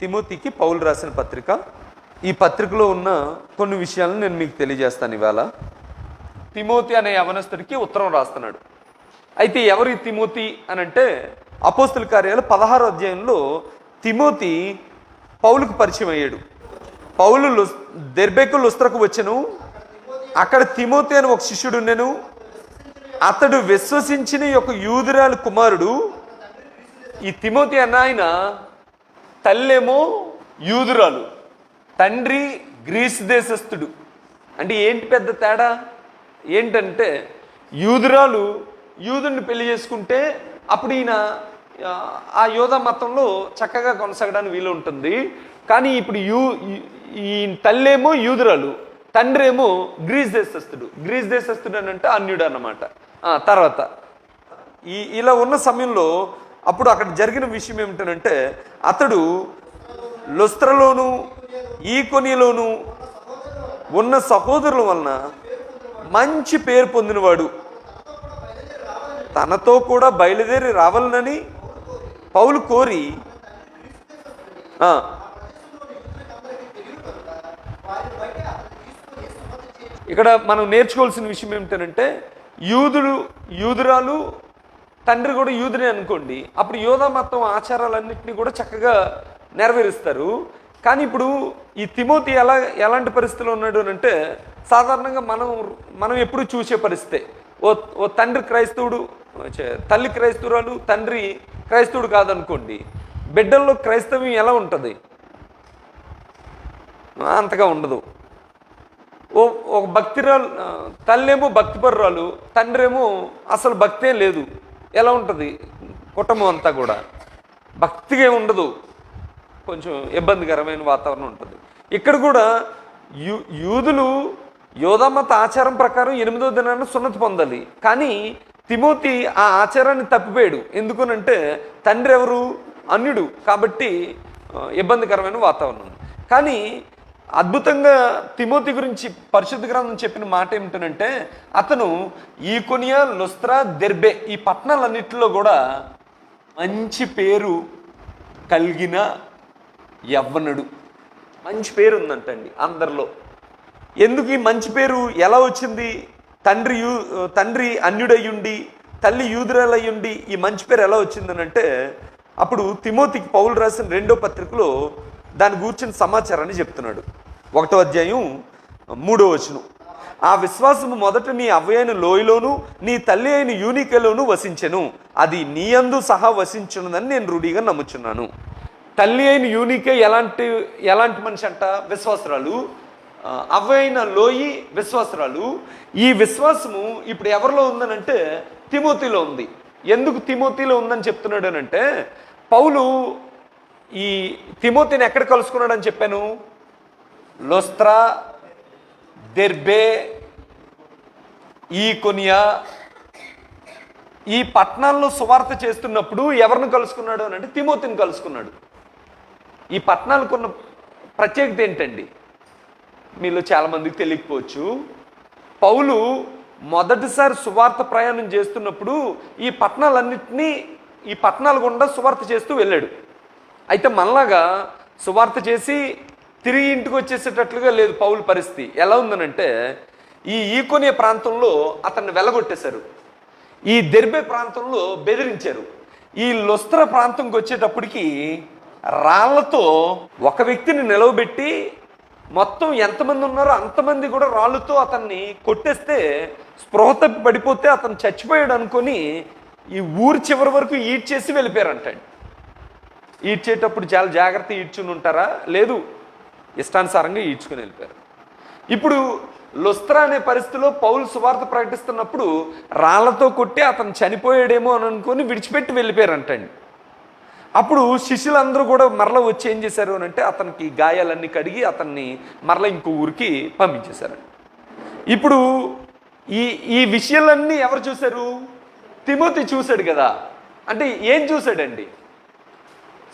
తిమోతికి పౌలు రాసిన పత్రిక. ఈ పత్రికలో ఉన్న కొన్ని విషయాలను నేను మీకు తెలియజేస్తాను ఇవాళ. తిమోతి అనే యవనస్తుడికి ఉత్తరం రాస్తున్నాడు. అయితే ఎవరు ఈ తిమోతి అని అంటే, అపోస్తుల కార్యాలు 16వ అధ్యాయంలో తిమోతి పౌలుకు పరిచయం అయ్యాడు. పౌలు దెర్బెకు లుస్త్రకు వచ్చెను. అక్కడ తిమోతి అని ఒక శిష్యుడు ఉండెను. అతడు విశ్వసించిన యొక్క యూదురాలు కుమారుడు. ఈ తిమోతి అన్న ఆయన తల్లేమో యూదురాలు, తండ్రి గ్రీసు దేశస్థుడు. అంటే ఏంటి పెద్ద తేడా ఏంటంటే, యూదురాలు యూదుని పెళ్లి చేసుకుంటే అప్పుడు ఈయన ఆ యోధా మతంలో చక్కగా కొనసాగడానికి వీలు ఉంటుంది. కానీ ఇప్పుడు ఈ తల్లేమో యూదురాలు, తండ్రి ఏమో గ్రీస్ దేశస్థుడు. గ్రీస్ దేశస్థుడు అని అంటే అన్యుడు అన్నమాట. తర్వాత ఇలా ఉన్న సమయంలో అప్పుడు అక్కడ జరిగిన విషయం ఏమిటంటే, అతడు లుస్త్రలోను ఈకొనిలోను ఉన్న సహోదరుల వలన మంచి పేరు పొందినవాడు. తనతో కూడా బయలుదేరి రావాలని పౌలు కోరి ఇక్కడ మనం నేర్చుకోవాల్సిన విషయం ఏమిటంటే, యూదురాలు తండ్రి కూడా యూదునే అనుకోండి, అప్పుడు యోధా మతం ఆచారాలన్నింటినీ కూడా చక్కగా నెరవేరుస్తారు. కానీ ఇప్పుడు ఈ తిమోతి ఎలాంటి పరిస్థితిలో ఉన్నాడు అని అంటే, సాధారణంగా మనం ఎప్పుడు చూసే పరిస్థితే. ఓ తండ్రి క్రైస్తవుడు, తల్లి క్రైస్తవురాలు, తండ్రి క్రైస్తవుడు కాదనుకోండి, బిడ్డల్లో క్రైస్తవ్యం ఎలా ఉంటుంది? అంతగా ఉండదు. ఒక భక్తిరాలు, తల్లేమో భక్తిపరురాలు, తండ్రి ఏమో అసలు భక్తే లేదు. ఎలా ఉంటుంది కుటుంబం అంతా కూడా? భక్తిగా ఉండదు, కొంచెం ఇబ్బందికరమైన వాతావరణం ఉంటుంది. ఇక్కడ కూడా యూదులు యోధామత ఆచారం ప్రకారం 8వ దినాన్ని సున్నతి పొందాలి. కానీ తిమోతి ఆ ఆచారాన్ని తప్పిపోయాడు. ఎందుకనంటే తండ్రి ఎవరు? అన్యుడు. కాబట్టి ఇబ్బందికరమైన వాతావరణం. కానీ అద్భుతంగా తిమోతి గురించి పరిశుద్ధ గ్రంథం చెప్పిన మాట ఏమిటంటే, అతను ఈకొనియా, లుస్త్రా, దెర్బే ఈ పట్టణాలన్నింటిలో కూడా మంచి పేరు కలిగిన యవ్వనుడు. మంచి పేరు ఉందంటండి అందరిలో. ఎందుకు ఈ మంచి పేరు ఎలా వచ్చింది? తండ్రి అన్యుడయ్యుండి తల్లి యూదురాలయ్యుండి ఈ మంచి పేరు ఎలా వచ్చిందనంటే, అప్పుడు తిమోతికి పౌలు రాసిన 2వ పత్రికలో దాని గూర్చిన సమాచారాన్ని చెప్తున్నాడు. 1వ అధ్యాయం 3వ వచనం. ఆ విశ్వాసము మొదట నీ అవ్వయైన లోయలోను నీ తల్లి అయిన యూనికలోను వసించెను, అది నీ యందు సహా వసించున్నదని నేను రూఢిగా నమ్ముచున్నాను. తల్లి అయిన యూనికే ఎలాంటి మనిషి అంట? విశ్వాసరాలు. అవ్వైన లోయి విశ్వాసరాలు. ఈ విశ్వాసము ఇప్పుడు ఎవరిలో ఉందనంటే తిమోతిలో ఉంది. ఎందుకు తిమోతిలో ఉందని చెప్తున్నాడు అనంటే, పౌలు ఈ తిమోతిని ఎక్కడ కలుసుకున్నాడని చెప్పాను? లుస్త్రా, దెర్బే, ఈకొనియా ఈ పట్టణాల్లో సువార్త చేస్తున్నప్పుడు ఎవరిని కలుసుకున్నాడు అని అంటే తిమోతిని కలుసుకున్నాడు. ఈ పట్టణాలకు ఉన్న ప్రత్యేకత ఏంటండి? మీలో చాలామందికి తెలియకపోవచ్చు. పౌలు మొదటిసారి సువార్త ప్రయాణం చేస్తున్నప్పుడు ఈ పట్టణాలు గుండా సువార్త చేస్తూ వెళ్ళాడు. అయితే మనలాగా సువార్త చేసి తిరిగి ఇంటికి వచ్చేసేటట్లుగా లేదు పౌలు పరిస్థితి. ఎలా ఉందనంటే, ఈ ఈకొనియా ప్రాంతంలో అతన్ని వెలగొట్టేశారు, ఈ దెర్బే ప్రాంతంలో బెదిరించారు, ఈ లుస్త్రా ప్రాంతంకి వచ్చేటప్పటికి రాళ్లతో ఒక వ్యక్తిని నిలవబెట్టి మొత్తం ఎంతమంది ఉన్నారో అంతమంది కూడా రాళ్ళతో అతన్ని కొట్టేస్తే స్పృహ తప్పి పడిపోతే అతను చచ్చిపోయాడు అనుకొని ఈ ఊరి చివరి వరకు ఈడ్చేసి వెళ్ళిపోయారంటండి. ఈడ్చేటప్పుడు చాలా జాగ్రత్త ఈడ్చుని ఉంటారా? లేదు, ఇష్టానుసారంగా ఈడ్చుకుని వెళ్ళిపోయారు. ఇప్పుడు లుస్త్రా అనే పరిస్థితిలో పౌలు సువార్త ప్రకటిస్తున్నప్పుడు రాళ్లతో కొట్టి అతను చనిపోయాడేమో అని అనుకొని విడిచిపెట్టి వెళ్ళిపోయారంటండి. అప్పుడు శిష్యులందరూ కూడా మరలా వచ్చి ఏం చేశారు అని అంటే, అతనికి గాయాలన్నీ కడిగి అతన్ని మరలా ఇంకో ఊరికి పంపించేశారండి. ఇప్పుడు ఈ విషయాలన్నీ ఎవరు చూశారు? తిమోతి చూశాడు కదా. అంటే ఏం చూశాడండి?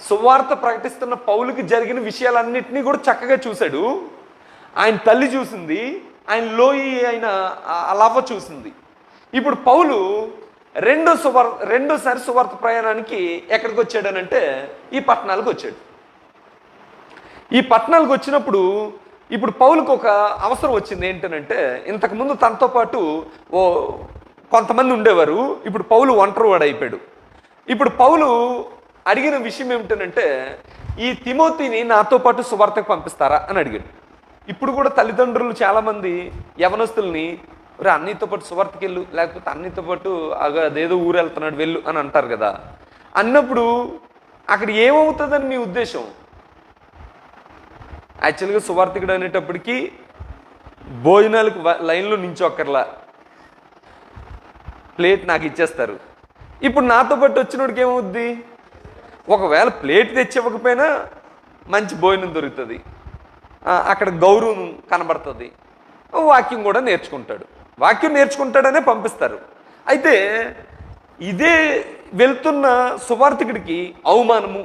సువార్త ప్రకటిస్తున్న పౌలుకి జరిగిన విషయాలన్నింటినీ కూడా చక్కగా చూశాడు. ఆయన తల్లి చూసింది, ఆయన లోయి అయిన అలవ్వ చూసింది. ఇప్పుడు పౌలు రెండోసారి సువార్త ప్రయాణానికి ఎక్కడికి వచ్చాడనంటే ఈ పట్టణాలకు వచ్చాడు. ఈ పట్టణాలకు వచ్చినప్పుడు ఇప్పుడు పౌలుకు ఒక అవసరం వచ్చింది. ఏంటనంటే ఇంతకుముందు తనతో పాటు ఓ కొంతమంది ఉండేవారు. ఇప్పుడు పౌలు ఒంటరివాడు అయిపోయాడు. ఇప్పుడు పౌలు అడిగిన విషయం ఏమిటనంటే, ఈ తిమోతిని నాతో పాటు సువార్తకు పంపిస్తారా అని అడిగాడు. ఇప్పుడు కూడా తల్లిదండ్రులు చాలామంది యవనస్తుల్ని అన్నితో పాటు సువార్తకి వెళ్ళు, లేకపోతే అన్నితో పాటు అదేదో ఊరు వెళ్తున్నాడు వెళ్ళు అని అంటారు కదా. అన్నప్పుడు అక్కడ ఏమవుతుందని మీ ఉద్దేశం? యాక్చువల్గా సువార్తికుడు అనేటప్పటికీ భోజనాలకు లైన్లో నించొక్కర్లా, ప్లేట్ నాకు ఇచ్చేస్తారు. ఇప్పుడు నాతో పాటు వచ్చినోడికి ఏమవుద్ది? ఒకవేళ ప్లేట్ తెచ్చివ్వకపోయినా మంచి భోజనం దొరుకుతుంది, అక్కడ గౌరవం కనబడుతుంది, వాక్యం కూడా నేర్చుకుంటాడు. వాక్యం నేర్చుకుంటాడనే పంపిస్తారు. అయితే ఇదే వెళ్తున్న సువార్తికుడికి అవమానము,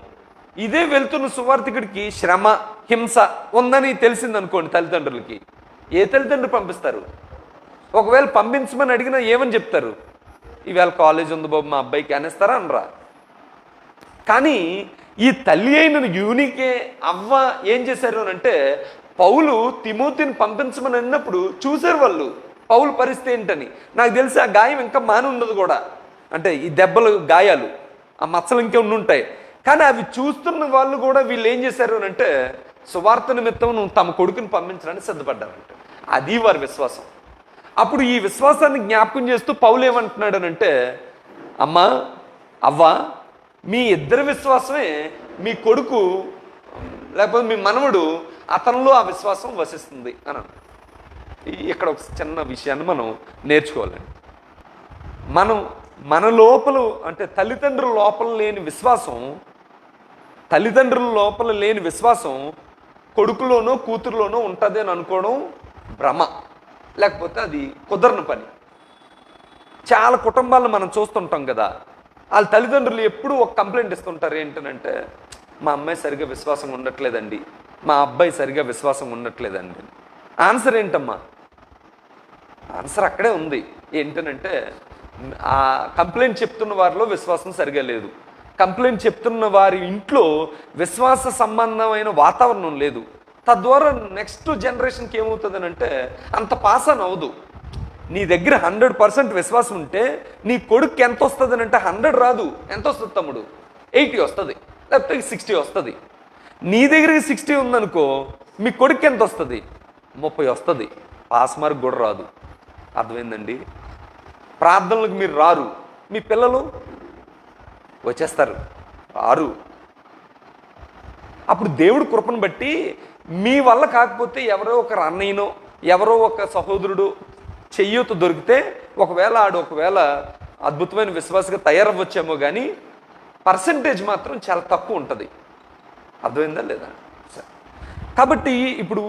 ఇదే వెళ్తున్న సువార్తికుడికి శ్రమ, హింస ఉందని తెలిసిందనుకోండి తల్లిదండ్రులకి, ఏ తల్లిదండ్రులు పంపిస్తారు? ఒకవేళ పంపించమని అడిగినా ఏమని చెప్తారు? ఈవేళ కాలేజ్ ఉంది బాబు మా అబ్బాయికి అనేస్తారా అనరా? కానీ ఈ తల్లి అయిన యూనికే అవ్వ ఏం చేశారు అని అంటే, పౌలు తిమోతిని పంపించమని అన్నప్పుడు చూశారు వాళ్ళు పౌలు పరిస్థితి ఏంటని. నాకు తెలిసి ఆ గాయం ఇంకా మాని ఉండదు కూడా, అంటే ఈ దెబ్బలు గాయాలు ఆ మచ్చలు ఇంకే ఉంటాయి. కానీ అవి చూస్తున్న వాళ్ళు కూడా వీళ్ళు ఏం చేశారు అని అంటే, సువార్త నిమిత్తం తమ కొడుకుని పంపించడానికి సిద్ధపడ్డారంట. అది వారి విశ్వాసం. అప్పుడు ఈ విశ్వాసాన్ని జ్ఞాపకం చేస్తూ పౌలు ఏమంటున్నాడు అని అంటే, అమ్మా అవ్వ, మీ ఇద్దరి విశ్వాసమే మీ కొడుకు లేకపోతే మీ మనవడు అతనిలో ఆ విశ్వాసం వసిస్తుంది అని. ఇక్కడ ఒక చిన్న విషయాన్ని మనం నేర్చుకోవాలండి. మన లోపల అంటే తల్లిదండ్రుల లోపల లేని విశ్వాసం కొడుకులోనో కూతురులోనో ఉంటుంది అని అనుకోవడం భ్రమ, లేకపోతే అది కుదరని పని. చాలా కుటుంబాలను మనం చూస్తుంటాం కదా, వాళ్ళ తల్లిదండ్రులు ఎప్పుడూ ఒక కంప్లైంట్ ఇస్తుంటారు. ఏంటనంటే, మా అమ్మాయి సరిగా విశ్వాసం ఉండట్లేదండి, మా అబ్బాయి సరిగా విశ్వాసం ఉండట్లేదండి. ఆన్సర్ ఏంటమ్మా? ఆన్సర్ అక్కడే ఉంది. ఏంటనంటే, ఆ కంప్లైంట్ చెప్తున్న వారిలో విశ్వాసం సరిగా లేదు, కంప్లైంట్ చెప్తున్న వారి ఇంట్లో విశ్వాస సంబంధమైన వాతావరణం లేదు. తద్వారా నెక్స్ట్ జనరేషన్కి ఏమవుతుంది అంటే, అంత పాస్ అని అవ్వదు. నీ దగ్గర 100% విశ్వాసం ఉంటే నీ కొడుకు ఎంత వస్తుంది అని అంటే 100 రాదు. ఎంత వస్తుంది తమ్ముడు? 80 వస్తుంది, లేకపోతే 60 వస్తుంది. నీ దగ్గరికి 60 ఉందనుకో, మీ కొడుకు ఎంత వస్తుంది? 30 వస్తుంది. పాస్ మార్క్ కూడా రాదు. అర్థమైందండి? ప్రార్థనలకు మీరు రారు, మీ పిల్లలు వచ్చేస్తారు, రారు. అప్పుడు దేవుడు కృపను బట్టి మీ వల్ల కాకపోతే ఎవరో ఒక అన్నయ్యనో ఎవరో ఒక సహోదరుడు చెయ్యూత దొరికితే ఒకవేళ అద్భుతమైన విశ్వాసగా తయారవ్వచ్చేమో, కానీ పర్సంటేజ్ మాత్రం చాలా తక్కువ ఉంటుంది. అర్థమైందా లేదా? కాబట్టి ఇప్పుడు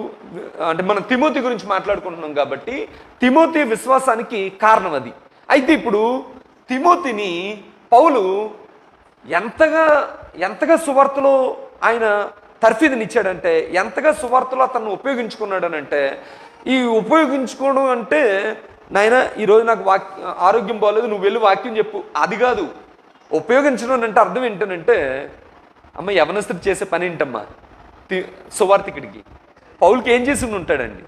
అంటే మనం తిమోతి గురించి మాట్లాడుకుంటున్నాం కాబట్టి తిమోతి విశ్వాసానికి కారణం అది. అయితే ఇప్పుడు తిమోతిని పౌలు ఎంతగా సువార్తలో ఆయన తర్ఫీదునిచ్చాడంటే, ఎంతగా సువార్తలో అతన్ని ఉపయోగించుకున్నాడనంటే, ఈ ఉపయోగించుకోవడం అంటే, నాయన ఈరోజు నాకు ఆరోగ్యం బాగోలేదు, నువ్వు వెళ్ళి వాక్యం చెప్పు, అది కాదు. ఉపయోగించడం అంటే అర్థం ఏంటనంటే, అమ్మ యవనస్తుడు చేసే పని ఏంటమ్మా? సువార్తికుడికి పౌలుకి ఏం చేసి ఉంటాడండి?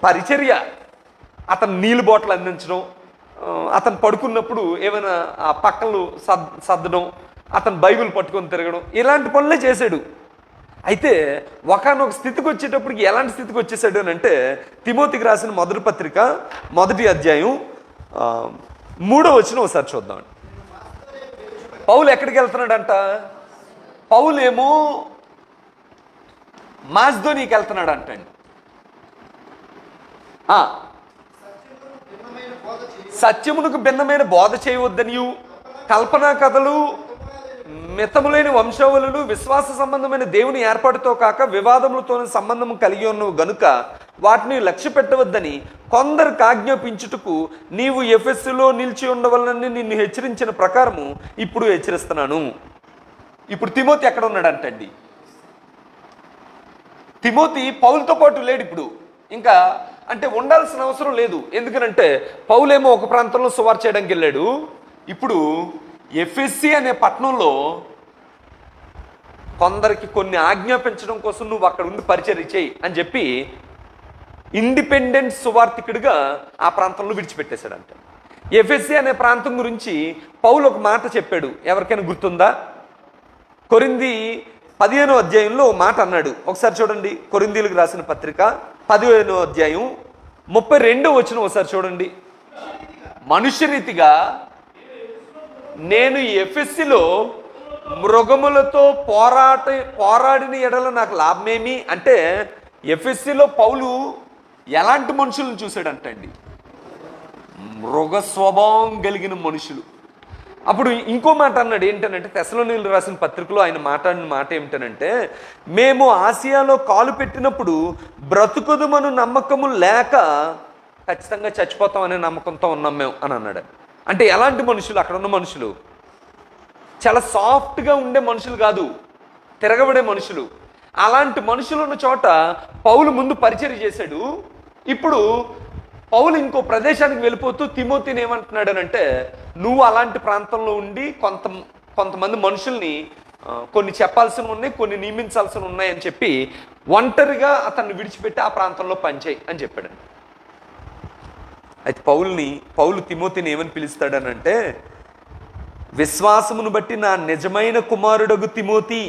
పరిచర్య. అతను నీళ్ళు బాటిల్ అందించడం, అతను పడుకున్నప్పుడు ఏమైనా ఆ పక్కలు సర్దడం, అతను బైబిల్ పట్టుకొని తిరగడం, ఇలాంటి పనులే చేశాడు. అయితే ఒకనొక స్థితికి వచ్చేటప్పటికి ఎలాంటి స్థితికి వచ్చేసాడు అని అంటే, తిమోతికి రాసిన మొదటి పత్రిక 1వ అధ్యాయం 3వ వచనం ఒకసారి చూద్దాం. పౌలు ఎక్కడికి వెళ్తున్నాడంట? పౌలు ఏమో మాస్దోనికి వెళ్తున్నాడు అంటండి. సత్యమునకు భిన్నమైన బోధ చేయవద్దనియు, కల్పనా కథలు, మితములైన వంశావళులు, విశ్వాస సంబంధమైన దేవుని ఏర్పాటుతో కాక వివాదములతో సంబంధం కలిగి ఉన్నవి గనుక వాటిని లక్ష్య పెట్టవద్దని కొందరికి ఆజ్ఞాపించుటకు నీవు ఎఫెస్సులో నిలిచి ఉండవలనని నిన్ను హెచ్చరించిన ప్రకారము ఇప్పుడు హెచ్చరిస్తున్నాను. ఇప్పుడు తిమోతి ఎక్కడ ఉన్నాడంటండి? తిమోతి పౌలుతో పాటు లేడు ఇప్పుడు. ఇంకా అంటే ఉండాల్సిన అవసరం లేదు. ఎందుకనంటే పౌలేమో ఒక ప్రాంతంలో సువార్త చేయడానికి వెళ్ళాడు. ఇప్పుడు ఎఫెస్సి అనే పట్టణంలో కొందరికి కొన్ని ఆజ్ఞాపించడం కోసం నువ్వు అక్కడ ఉండి పరిచర్య చేయి అని చెప్పి ఇండిపెండెంట్ సువార్థికుడిగా ఆ ప్రాంతంలో విడిచిపెట్టేశాడంట. ఎఫెసీ అనే ప్రాంతం గురించి పౌలు ఒక మాట చెప్పాడు, ఎవరికైనా గుర్తుందా? కొరింథీ 15వ అధ్యాయంలో మాట అన్నాడు. ఒకసారి చూడండి, కొరింథీలకు రాసిన పత్రిక 15వ అధ్యాయం 32వ వచనం ఒకసారి చూడండి. మనుష్యరీతిగా నేను ఎఫెసీలో మృగములతో పోరాడిన ఎడల నాకు లాభమేమి అంటే, ఎఫెసీలో పౌలు ఎలాంటి మనుషులను చూశాడంటండి? మృగ స్వభావం కలిగిన మనుషులు. అప్పుడు ఇంకో మాట అన్నాడు, ఏంటనంటే తెస్సలోనీయులకు రాసిన పత్రికలో ఆయన మాట్లాడిన మాట ఏమిటనంటే, మేము ఆసియాలో కాలు పెట్టినప్పుడు బ్రతుకుదుమను నమ్మకము లేక ఖచ్చితంగా చచ్చిపోతాం అనే నమ్మకంతో ఉన్నాం మేము అని అన్నాడు. అంటే ఎలాంటి మనుషులు అక్కడ ఉన్న మనుషులు? చాలా సాఫ్ట్గా ఉండే మనుషులు కాదు, తిరగబడే మనుషులు. అలాంటి మనుషులు ఉన్న చోట పౌలు ముందు పరిచర్య చేశాడు. ఇప్పుడు పౌలు ఇంకో ప్రదేశానికి వెళ్ళిపోతూ తిమోతిని ఏమంటున్నాడు అంటే, నువ్వు అలాంటి ప్రాంతంలో ఉండి కొంతమంది మనుషుల్ని కొన్ని చెప్పాల్సి ఉన్నాయి, కొన్ని నియమించాల్సి ఉన్నాయి అని చెప్పి ఒంటరిగా అతన్ని విడిచిపెట్టి ఆ ప్రాంతంలో పనిచేయి అని చెప్పాడు. అయితే పౌలు తిమోతిని ఏమని పిలుస్తాడనంటే, విశ్వాసమును బట్టి నా నిజమైన కుమారుడగు తిమోతి.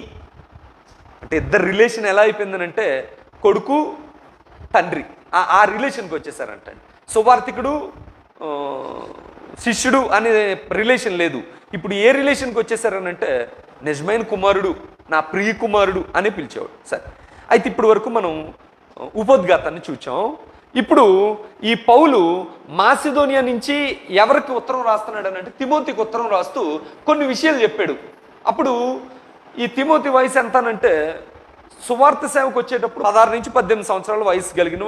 అంటే ఇద్దరు రిలేషన్ ఎలా అయిపోయిందనంటే, కొడుకు తండ్రి ఆ రిలేషన్కి వచ్చేసారంట. సువార్థికుడు శిష్యుడు అనే రిలేషన్ లేదు. ఇప్పుడు ఏ రిలేషన్కి వచ్చేసారనంటే, నిజమైన కుమారుడు, నా ప్రియ కుమారుడు అని పిలిచేవాడు. సరే, అయితే ఇప్పటి వరకు మనం ఉపోద్ఘాతాన్ని చూచాం. ఇప్పుడు ఈ పౌలు మాసిదోనియా నుంచి ఎవరికి ఉత్తరం రాస్తున్నాడు అంటే, తిమోతికి ఉత్తరం రాస్తూ కొన్ని విషయాలు చెప్పాడు. అప్పుడు ఈ తిమోతి వయసు ఎంతనంటే, సువార్త సేవకు వచ్చేటప్పుడు 16 నుంచి 18 సంవత్సరాల వయసు కలిగిన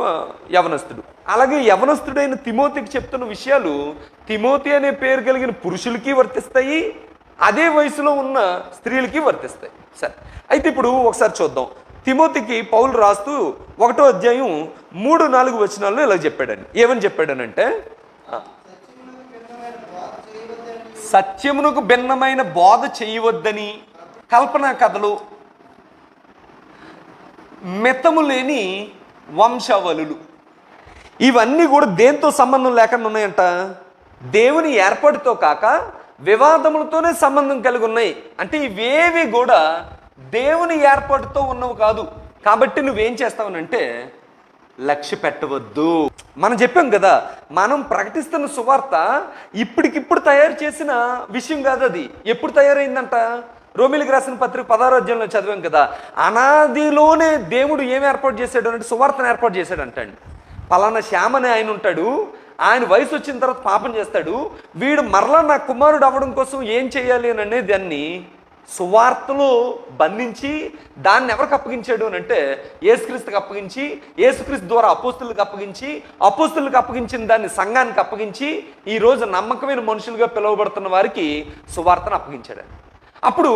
యవనస్తుడు. అలాగే యవనస్తుడైన తిమోతికి చెప్తున్న విషయాలు తిమోతి అనే పేరు కలిగిన పురుషులకి వర్తిస్తాయి, అదే వయసులో ఉన్న స్త్రీలకి వర్తిస్తాయి. సరే, అయితే ఇప్పుడు ఒకసారి చూద్దాం. తిమోతికి పౌలు రాస్తూ 1వ అధ్యాయం 3-4 వచనాల్లో ఇలా చెప్పాడని. ఏమని చెప్పాడనంటే, సత్యమునకు భిన్నమైన బోధ చేయవద్దని, కల్పనా కథలు, మితము లేని వంశావళులు, ఇవన్నీ కూడా దేంతో సంబంధం లేకుండా ఉన్నాయంట? దేవుని ఏర్పాటుతో కాక వివాదములతోనే సంబంధం కలిగి ఉన్నాయి. అంటే ఇవేవి కూడా దేవుని ఏర్పాటుతో ఉన్నవి కాదు. కాబట్టి నువ్వేం చేస్తావనంటే, లక్ష్య పెట్టవద్దు. మనం చెప్పాం కదా, మనం ప్రకటిస్తున్న సువార్త ఇప్పటికిప్పుడు తయారు చేసిన విషయం కాదు. అది ఎప్పుడు తయారైందంట? రోమిలికి రాసిన పత్రిక 16వ అధ్యాయంలో చదివాం కదా, అనాదిలోనే దేవుడు ఏం ఏర్పాటు చేశాడు అంటే సువార్తను ఏర్పాటు చేశాడు అంటండి. పలానా శ్యామ అనే ఆయన ఉంటాడు, ఆయన వయసు వచ్చిన తర్వాత పాపం చేస్తాడు, వీడు మరలా నా కుమారుడు అవ్వడం కోసం ఏం చేయాలి అని అనేది దాన్ని సువార్తలో బంధించి దాన్ని ఎవరికి అప్పగించాడు అని అంటే యేసుక్రీస్తుకి అప్పగించి, యేసుక్రీస్తు ద్వారా అపోస్తులకు అప్పగించి, అపోస్తులకు అప్పగించిన దాన్ని సంఘానికి అప్పగించి, ఈరోజు నమ్మకమైన మనుషులుగా పిలువబడుతున్న వారికి సువార్తను అప్పగించాడు. అప్పుడు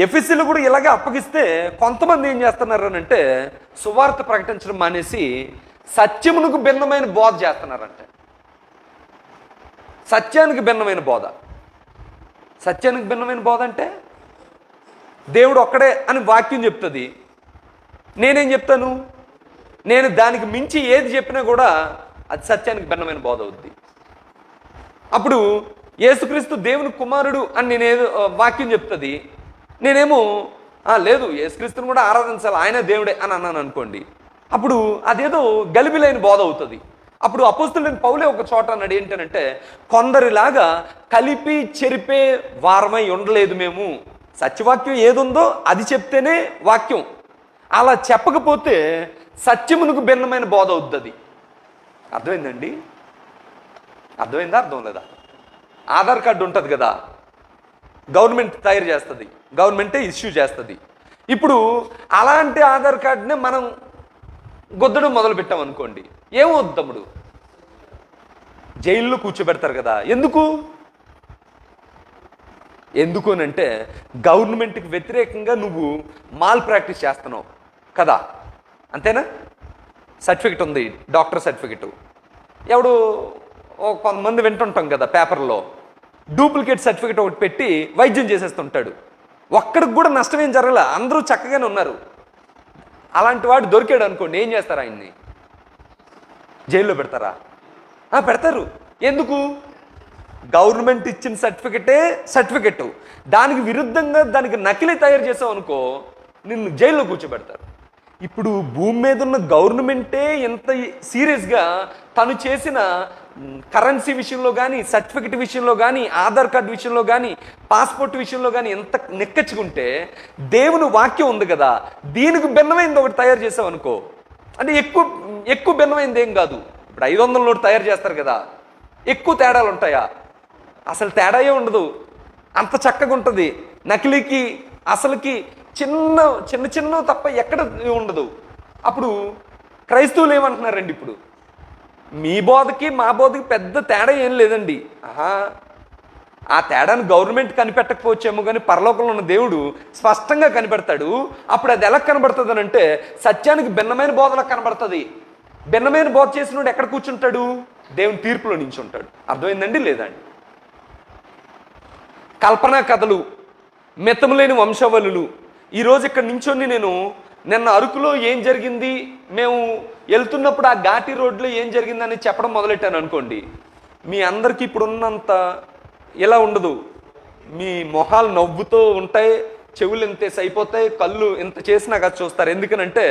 ఎఫెసీలు కూడా ఇలాగే అప్పగిస్తే కొంతమంది ఏం చేస్తున్నారు అని అంటే, సువార్త ప్రకటించడం మానేసి సత్యమునకు భిన్నమైన బోధ చేస్తున్నారంట. సత్యానికి భిన్నమైన బోధ. సత్యానికి భిన్నమైన బోధ అంటే దేవుడు ఒక్కడే అని వాక్యం చెప్తుంది. నేనేం చెప్తాను? నేను దానికి మించి ఏది చెప్పినా కూడా అది సత్యానికి భిన్నమైన బోధ అవుద్ది. అప్పుడు యేసుక్రీస్తు దేవుని కుమారుడు అని నేనేదో వాక్యం చెప్తుంది, నేనేమో లేదు యేసుక్రీస్తుని కూడా ఆరాధించాలి, ఆయన దేవుడే అని అన్నాను అనుకోండి, అప్పుడు అదేదో గలిబిలైన బోధ అవుతుంది. అప్పుడు అపోస్తులైన పౌలే ఒక చోట అన్నాడు, ఏంటంటే కొందరిలాగా కలిపి చెరిపే వారమై ఉండలేదు మేము. సత్యవాక్యం ఏదుందో అది చెప్తేనే వాక్యం. అలా చెప్పకపోతే సత్యమునకు భిన్నమైన బోధ అవుతుంది. అర్థమైందండి? అర్థమైందా? అర్థం లేదా? ఆధార్ కార్డు ఉంటుంది కదా, గవర్నమెంట్ తయారు చేస్తుంది, గవర్నమెంటే ఇష్యూ చేస్తుంది. ఇప్పుడు అలాంటి ఆధార్ కార్డునే మనం గొద్దడం మొదలు పెట్టాం అనుకోండి, ఏమవుద్ది తమ్ముడు? జైల్లో కూర్చోబెడతారు కదా. ఎందుకు అని అంటే గవర్నమెంట్కి వ్యతిరేకంగా నువ్వు మాల్ ప్రాక్టీస్ చేస్తున్నావు కదా, అంతేనా? సర్టిఫికెట్ ఉంది, డాక్టర్ సర్టిఫికెట్. ఎవడు కొంతమంది వింటుంటాం కదా పేపర్లో, డూప్లికేట్ సర్టిఫికెట్ ఒకటి పెట్టి వైద్యం చేసేస్తుంటాడు. ఒక్కడికి కూడా నష్టం ఏం జరగలే, అందరూ చక్కగానే ఉన్నారు. అలాంటి వాడు దొరికాడు అనుకోండి, ఏం చేస్తారు? ఆయన్ని జైల్లో పెడతారా? పెడతారు. ఎందుకు? గవర్నమెంట్ ఇచ్చిన సర్టిఫికెట్, దానికి విరుద్ధంగా దానికి నకిలీ తయారు చేసావు అనుకో, నిన్ను జైల్లో కూర్చోబెడతారు. ఇప్పుడు భూమి మీద ఉన్న గవర్నమెంటే ఎంత సీరియస్గా తను చేసిన కరెన్సీ విషయంలో కానీ, సర్టిఫికెట్ విషయంలో కానీ, ఆధార్ కార్డు విషయంలో కానీ, పాస్పోర్ట్ విషయంలో కానీ ఎంత నెక్కచ్చుకుంటే, దేవుని వాక్యం ఉంది కదా, దీనికి భిన్నమైంది ఒకటి తయారు చేసావు అనుకో, అంటే ఎక్కువ భిన్నమైంది ఏం కాదు. ఇప్పుడు 500 నోటు తయారు చేస్తారు కదా, ఎక్కువ తేడాలు ఉంటాయా? అసలు తేడాయే ఉండదు, అంత చక్కగా ఉంటుంది. నకిలీకి అసలుకి చిన్న తప్ప ఎక్కడ ఉండదు. అప్పుడు క్రైస్తవులు ఏమంటున్నారండి, ఇప్పుడు మీ బోధకి మా బోధకి పెద్ద తేడా ఏం లేదండి. ఆ తేడాను గవర్నమెంట్ కనిపెట్టకపోవచ్చేమో, కానీ పరలోకంలో ఉన్న దేవుడు స్పష్టంగా కనిపెడతాడు. అప్పుడు అది ఎలా కనబడుతుంది అని అంటే, సత్యానికి భిన్నమైన బోధలకు కనబడుతుంది. భిన్నమైన బోధ చేసినోడు ఎక్కడ కూర్చుంటాడు? దేవుని తీర్పులో నుంచి ఉంటాడు. అర్థమైందండి లేదండి? కల్పనా కథలు, మితములేని వంశవలులు. ఈరోజు ఇక్కడ నించొని నేను నిన్న అరకులో ఏం జరిగింది, మేము వెళ్తున్నప్పుడు ఆ ఘాటి రోడ్లో ఏం జరిగిందని చెప్పడం మొదలెట్టాను అనుకోండి, మీ అందరికీ ఇప్పుడు ఉన్నంత ఇలా ఉండదు. మీ మొహాలు నవ్వుతూ ఉంటాయి, చెవులు ఇంతేసి అయిపోతాయి, కళ్ళు ఇంత చేసినా కదా చూస్తారు. ఎందుకనంటే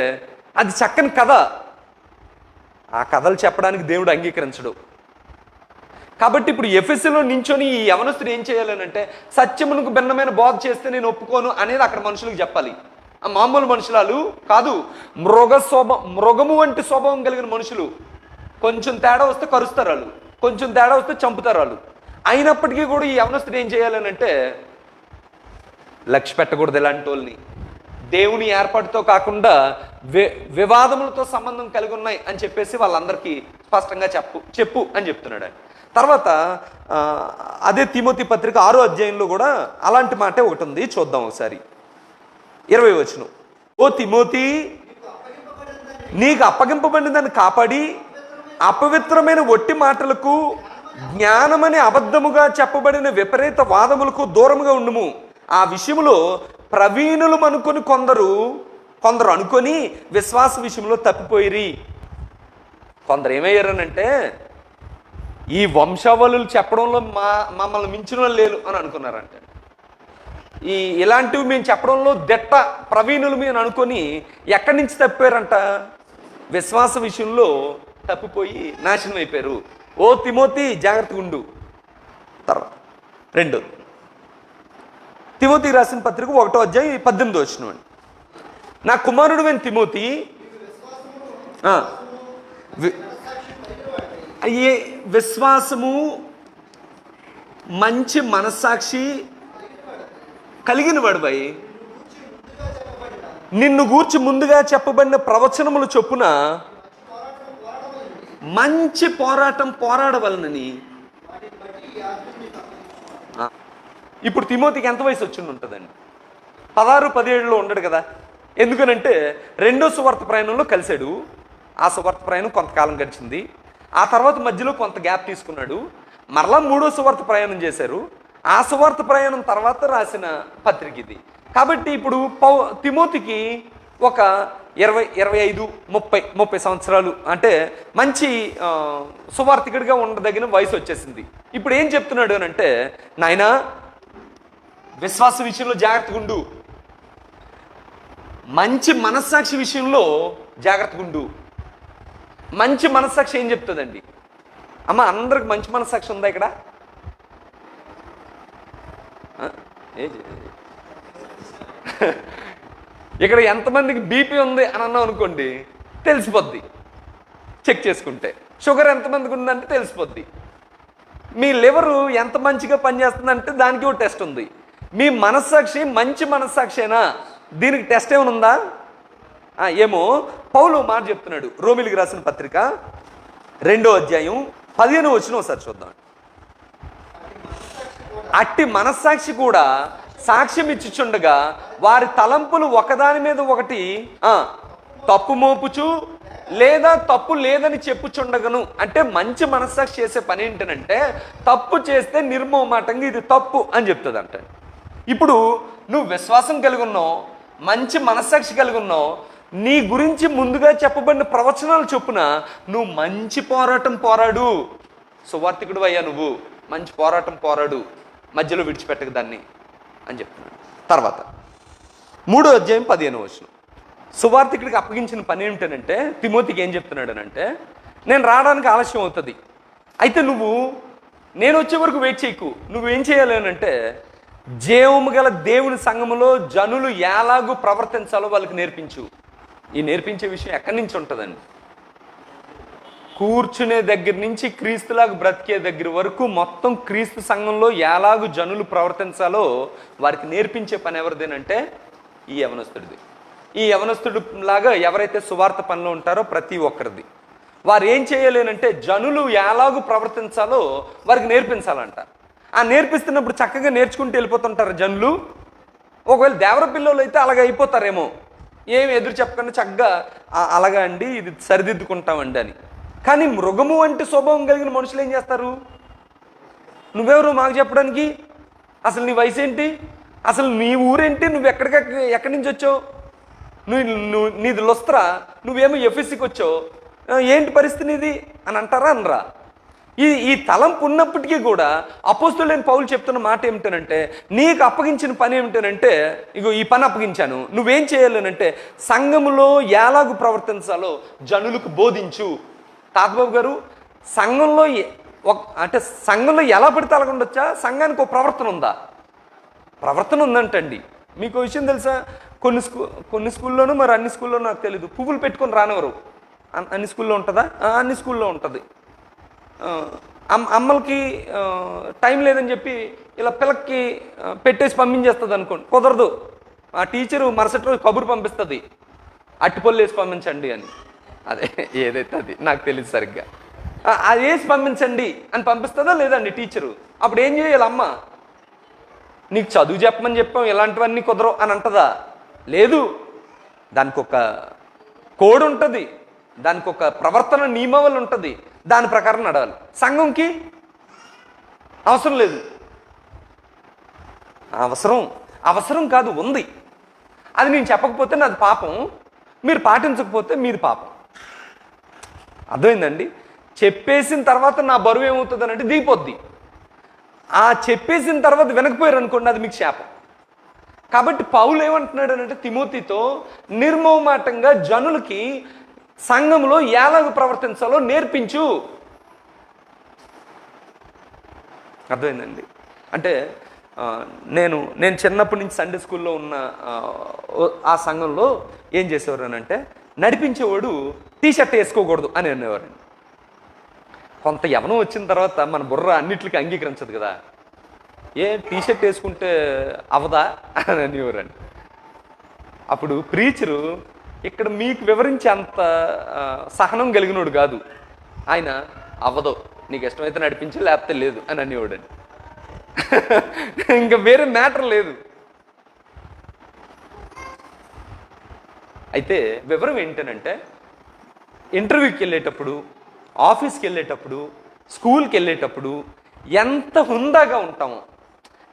అది చక్కని కథ. ఆ కథలు చెప్పడానికి దేవుడు అంగీకరించడు. కాబట్టి ఇప్పుడు ఎఫెసులో నించొని ఈ యవనస్తుడు ఏం చేయాలనంటే, సత్యమునకు భిన్నమైన బోధ చేస్తే నేను ఒప్పుకోను అనేది అక్కడ మనుషులకు చెప్పాలి. ఆ మామూలు మనుషులు కాదు, మృగము వంటి స్వభావం కలిగిన మనుషులు. కొంచెం తేడా వస్తే కరుస్తారు వాళ్ళు, కొంచెం తేడా వస్తే చంపుతారు వాళ్ళు. అయినప్పటికీ కూడా ఈ యవనస్తుడు ఏం చేయాలనంటే, లక్ష్య పెట్టకూడదు ఇలాంటి వాళ్ళని. దేవుని ఏర్పాటుతో కాకుండా వివాదములతో సంబంధం కలిగి ఉన్నాయి అని చెప్పేసి వాళ్ళందరికీ స్పష్టంగా చెప్పు అని చెప్తున్నాడు ఆయన. తర్వాత అదే తిమోతి పత్రిక 6వ అధ్యాయంలో కూడా అలాంటి మాటే ఒకటి ఉంది, చూద్దాం ఒకసారి. 20వ వచనం, ఓ తిమోతి, నీకు అప్పగింపబడినదాన్ని కాపాడి అపవిత్రమైన ఒట్టి మాటలకు, జ్ఞానమని అబద్ధముగా చెప్పబడిన విపరీత వాదములకు దూరముగా ఉండుము. ఆ విషయంలో ప్రవీణులు అనుకొని కొందరు అనుకొని విశ్వాస విషయంలో తప్పిపోయిరి. కొందరు ఏమయ్యారనంటే, ఈ వంశావళులు చెప్పడంలో మమ్మల్ని మించిన వాళ్ళు లేరు అని అనుకున్నారంట. ఇలాంటివి మేము చెప్పడంలో ప్రవీణులు మేము అనుకొని ఎక్కడి నుంచి తప్పిపోయారంట? విశ్వాస విషయంలో తప్పిపోయి నాశనం అయిపోయారు. ఓ తిమోతి, జాగ్రత్తగా ఉండు. తర్వాత 2 తిమోతి రాసిన పత్రిక 1వ అధ్యాయం 18వ వచనం, నా కుమారుడు వెన్ తిమోతి, విశ్వాసము, మంచి మనస్సాక్షి కలిగిన వాడిపై నిన్ను గూర్చి ముందుగా చెప్పబడిన ప్రవచనములు చొప్పున మంచి పోరాటం పోరాడవలనని. ఇప్పుడు తిమోతికి ఎంత వయసు వచ్చి ఉంటుందండి? 16-17లో ఉండడు కదా. ఎందుకనంటే 2వ సువార్త ప్రయాణంలో కలిశాడు. ఆ సువార్త ప్రయాణం కొంతకాలం గడిచింది. ఆ తర్వాత మధ్యలో కొంత గ్యాప్ తీసుకున్నాడు. మరలా 3వ సువార్త ప్రయాణం చేశారు. ఆ సువార్త ప్రయాణం తర్వాత రాసిన పత్రిక ఇది. కాబట్టి ఇప్పుడు తిమోతికి ఒక 25-30 సంవత్సరాలు, అంటే మంచి సువార్తికుడిగా ఉండదగిన వయసు వచ్చేసింది. ఇప్పుడు ఏం చెప్తున్నాడు అని అంటే, నాయనా విశ్వాస విషయంలో జాగ్రత్తగా ఉండు, మంచి మనస్సాక్షి విషయంలో జాగ్రత్తగా ఉండు. మంచి మనస్సాక్షి ఏం చెప్తుందండి? అమ్మ, అందరికి మంచి మనస్సాక్షి ఉందా ఇక్కడ? ఇక్కడ ఎంతమందికి బీపీ ఉంది అని అన్నాం అనుకోండి, తెలిసిపోద్ది. చెక్ చేసుకుంటే షుగర్ ఎంతమందికి ఉందంటే తెలిసిపోద్ది. మీ లివరు ఎంత మంచిగా పనిచేస్తుందంటే దానికి ఒక టెస్ట్ ఉంది. మీ మనస్సాక్షి మంచి మనస్సాక్షేనా? దీనికి టెస్ట్ ఏమైనా ఉందా? ఏమో. పౌలు మాట చెప్తున్నాడు, రోమిలికి రాసిన పత్రిక 2వ అధ్యాయం 15వ వచనం ఒకసారి చూద్దాం. అట్టి మనస్సాక్షి కూడా సాక్ష్యం ఇచ్చుచుండగా వారి తలంపులు ఒకదాని మీద ఒకటి తప్పు మోపుచు లేదా తప్పు లేదని చెప్పుచుండగను. అంటే మంచి మనస్సాక్షి చేసే పని ఏంటనంటే, తప్పు చేస్తే నిర్మోమాటంగా ఇది తప్పు అని చెప్తుంది అంట. ఇప్పుడు నువ్వు విశ్వాసం కలిగి ఉన్నావు, మంచి మనస్సాక్షి కలిగి ఉన్నావు, నీ గురించి ముందుగా చెప్పబడిన ప్రవచనాలు చొప్పున నువ్వు మంచి పోరాటం పోరాడు. సువార్థికుడు అయ్యా, నువ్వు మంచి పోరాటం పోరాడు, మధ్యలో విడిచిపెట్టక దాన్ని అని చెప్తున్నాడు. తర్వాత 3వ అధ్యాయం 15వ వచనం. సువార్థికుడికి అప్పగించిన పని ఏమిటనంటే, తిమోతికి ఏం చెప్తున్నాడు అంటే, నేను రావడానికి ఆలస్యం అవుతుంది, అయితే నువ్వు నేను వచ్చే వరకు వెయిట్ చేయకు. నువ్వేం చేయాలి అంటే, జీవము గల దేవుని సంఘములో జనులు ఎలాగూ ప్రవర్తించాలో వాళ్ళకి నేర్పించు. ఈ నేర్పించే విషయం ఎక్కడి నుంచి ఉంటుందండి? కూర్చునే దగ్గర నుంచి క్రీస్తులాగా బ్రతికే దగ్గర వరకు మొత్తం క్రీస్తు సంఘంలో ఎలాగూ జనులు ప్రవర్తించాలో వారికి నేర్పించే పని ఎవరిదేనంటే ఈ యవనస్తుడిది. ఈ యవనస్తుడు లాగా ఎవరైతే సువార్త పనిలో ఉంటారో ప్రతి ఒక్కరిది. వారు ఏం చేయలేనంటే జనులు ఎలాగూ ప్రవర్తించాలో వారికి నేర్పించాలంట. ఆ నేర్పిస్తున్నప్పుడు చక్కగా నేర్చుకుంటూ వెళ్ళిపోతుంటారు జనులు. ఒకవేళ దేవర పిల్లలు అయితే అలాగ అయిపోతారేమో, ఏమి ఎదురు చెప్పకుండా చక్కగా అలాగా అండి ఇది సరిదిద్దుకుంటామండి అని. కానీ మృగము వంటి స్వభావం కలిగిన మనుషులు ఏం చేస్తారు? నువ్వెవరు మాకు చెప్పడానికి? అసలు నీ వయసు ఏంటి? అసలు నీ ఊరేంటి? నువ్వు ఎక్కడి నుంచి వచ్చావు? నీది లొస్త్రా, నువ్వేమో ఎఫ్ఎస్సికి వచ్చావు, ఏంటి పరిస్థితి నీది అని అంటారా అనరా? ఈ తలంపు ఉన్నప్పటికీ కూడా అపోస్తలుడైన పౌలు చెప్తున్న మాట ఏమిటనంటే, నీకు అప్పగించిన పని ఏమిటనంటే, ఇగో ఈ పని అప్పగించాను, నువ్వేం చేయాలనంటే సంఘములో ఎలాగూ ప్రవర్తించాలో జనులకు బోధించు. తాతబాబు గారు, సంఘంలో అంటే సంఘంలో ఎలా పడితే అలాగ ఉండొచ్చా? సంఘానికి ఒక ప్రవర్తన ఉందా? ప్రవర్తన ఉందంటండి. మీకు విషయం తెలుసా? కొన్ని స్కూల్లోనూ, మరి అన్ని స్కూల్లోనూ నాకు తెలీదు, పువ్వులు పెట్టుకొని రానివ్వరు. అన్ని స్కూల్లో ఉంటుందా? అన్ని స్కూల్లో ఉంటుంది. అమ్మలకి టైం లేదని చెప్పి ఇలా పిల్లకి పెట్టేసి పంపించేస్తుంది అనుకోండి, కుదరదు. ఆ టీచరు మరుసటి రోజు కబురు పంపిస్తుంది, అట్టిపళ్ళు వేసి పంపించండి అని. అదే ఏదైతే అది నాకు తెలియదు సరిగ్గా. అది వేసి పంపించండి అని పంపిస్తుందా లేదండి టీచరు? అప్పుడు ఏం చేయాలి అమ్మ? నీకు చదువు చెప్పమని చెప్పాం, ఇలాంటివన్నీ కుదరవు అని అంటదా? లేదు. దానికి ఒక కోడ్ ఉంటుంది, దానికి ఒక ప్రవర్తన నియమావళి ఉంటుంది, దాని ప్రకారం నడవాలి. సంఘంకి అవసరం లేదు. అవసరం కాదు, ఉంది. అది నేను చెప్పకపోతే నాది పాపం, మీరు పాటించకపోతే మీది పాపం. అర్థమైందండి? చెప్పేసిన తర్వాత నా బరువు ఏమవుతుంది అని అంటే దిగిపోద్ది. ఆ చెప్పేసిన తర్వాత వినకపోయారు అనుకోండి, అది మీకు శాపం. కాబట్టి పౌలు ఏమంటున్నాడు అంటే తిమోతితో, నిర్మోహమాటంగా జనులకి సంఘంలో ఎలాగ ప్రవర్తించాలో నేర్పించు. అర్థమైందండి? అంటే నేను చిన్నప్పటి నుంచి సండే స్కూల్లో ఉన్న ఆ సంఘంలో ఏం చేసేవారు అని అంటే, నడిపించేవాడు టీషర్ట్ వేసుకోకూడదు అని అనేవారండి. కొంత యవనం వచ్చిన తర్వాత మన బుర్ర అన్నిటికీ అంగీకరించదు కదా, టీషర్ట్ వేసుకుంటే అవదా అని అనేవారండి. అప్పుడు ప్రీచరు ఇక్కడ మీకు వివరించే అంత సహనం కలిగినోడు కాదు ఆయన. అవ్వదు, నీకు ఇష్టమైతే నడిపించు, లేకపోతే లేదు అని అనేవాడండి. ఇంకా వేరే మ్యాటర్ లేదు. అయితే వివరం ఏంటనంటే, ఇంటర్వ్యూకి వెళ్ళేటప్పుడు, ఆఫీస్కి వెళ్ళేటప్పుడు, స్కూల్కి వెళ్ళేటప్పుడు ఎంత హుందాగా ఉంటామో,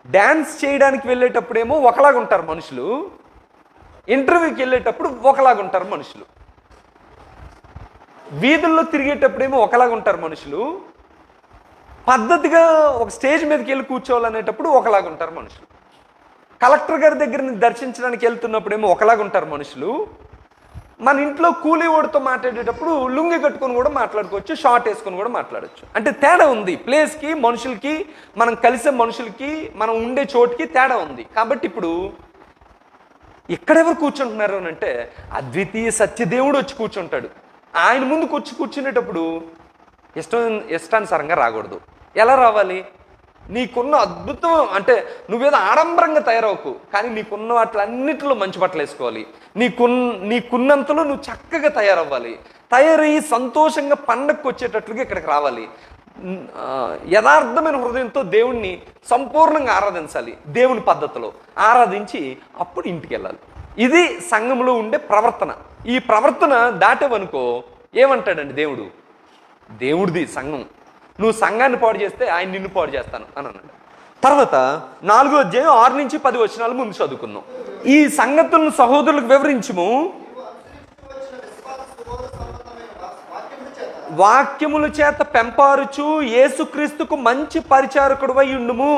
డ్యాన్స్ చేయడానికి వెళ్ళేటప్పుడేమో ఒకలాగా ఉంటారు మనుషులు, ఇంటర్వ్యూకి వెళ్ళేటప్పుడు ఒకలాగా ఉంటారు మనుషులు, వీధుల్లో తిరిగేటప్పుడేమో ఒకలాగా ఉంటారు మనుషులు, పద్ధతిగా ఒక స్టేజ్ మీదకి వెళ్ళి కూర్చోవాలనేటప్పుడు ఒకలాగా ఉంటారు మనుషులు, కలెక్టర్ గారి దగ్గర దర్శించడానికి వెళ్తున్నప్పుడేమో ఒకలాగా ఉంటారు మనుషులు, మన ఇంట్లో కూలీ ఓడితో మాట్లాడేటప్పుడు లుంగి కట్టుకొని కూడా మాట్లాడుకోవచ్చు, షార్ట్ వేసుకొని కూడా మాట్లాడచ్చు. అంటే తేడా ఉంది. ప్లేస్కి, మనుషులకి, మనం కలిసే మనుషులకి, మనం ఉండే చోటుకి తేడా ఉంది. కాబట్టి ఇప్పుడు ఇక్కడెవరు కూర్చుంటున్నారు అని అంటే, అద్వితీయ సత్యదేవుడు వచ్చి కూర్చుంటాడు. ఆయన ముందు కూర్చునేటప్పుడు ఇష్టానుసారంగా రాకూడదు. ఎలా రావాలి? నీకున్న అద్భుతం అంటే నువ్వేదో ఆడంబరంగా తయారవకు, కానీ నీకున్న వాటిలన్నిటిలో మంచి బట్టలు వేసుకోవాలి. నీకున్నంతలో నువ్వు చక్కగా తయారవ్వాలి. తయారయ్యి సంతోషంగా పండగకు వచ్చేటట్లుగా ఇక్కడికి రావాలి. యథార్థమైన హృదయంతో దేవుణ్ణి సంపూర్ణంగా ఆరాధించాలి. దేవుని పద్ధతిలో ఆరాధించి అప్పుడు ఇంటికి వెళ్ళాలి. ఇది సంఘంలో ఉండే ప్రవర్తన. ఈ ప్రవర్తన దాటేవనుకో ఏమంటాడండి దేవుడిది సంఘం. నువ్వు సంఘాన్ని పాడు చేస్తే ఆయన నిన్ను పాడు చేస్తాను అని అన్నాడు. తర్వాత 4వ అధ్యాయం 6 నుంచి 10 వచనాలు ముందు చదువుకుందాం. ఈ సంగతులను సహోదరులకు వివరించుము, వాక్యముల చేత పెంపారుచు యేసుక్రీస్తుకు మంచి పరిచారకుడువై ఉండుము.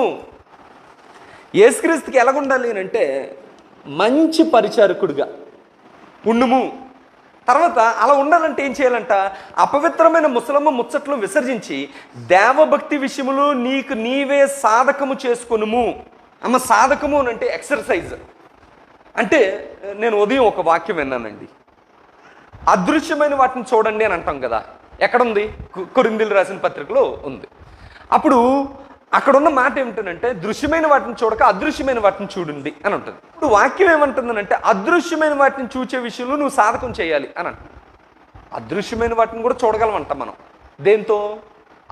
యేసుక్రీస్తుకి ఎలాగుండాలి అంటే మంచి పరిచారకుడుగా ఉండుము. తర్వాత అలా ఉండాలంటే ఏం చేయాలంట? అపవిత్రమైన ముసలమ్మ ముచ్చట్లు విసర్జించి దేవభక్తి విషయములు నీకు నీవే సాధకము చేసుకొనుము. అమ్మ సాధకము అని అంటే ఎక్సర్సైజ్. అంటే నేను ఉదయం ఒక వాక్యం విన్నానండి, అదృశ్యమైన వాటిని చూడండి అని అంటాం కదా. ఎక్కడుంది? కొరింథీయులకు రాసిన పత్రికలో ఉంది. అప్పుడు అక్కడున్న మాట ఏమిటంటే దృశ్యమైన వాటిని చూడక అదృశ్యమైన వాటిని చూడండి అని ఉంటుంది. ఇప్పుడు వాక్యం ఏమంటుందనంటే అదృశ్యమైన వాటిని చూసే విషయంలో నువ్వు సాధకం చేయాలి అని అంటుంది. అదృశ్యమైన వాటిని కూడా చూడగలమంట మనం. దేంతో?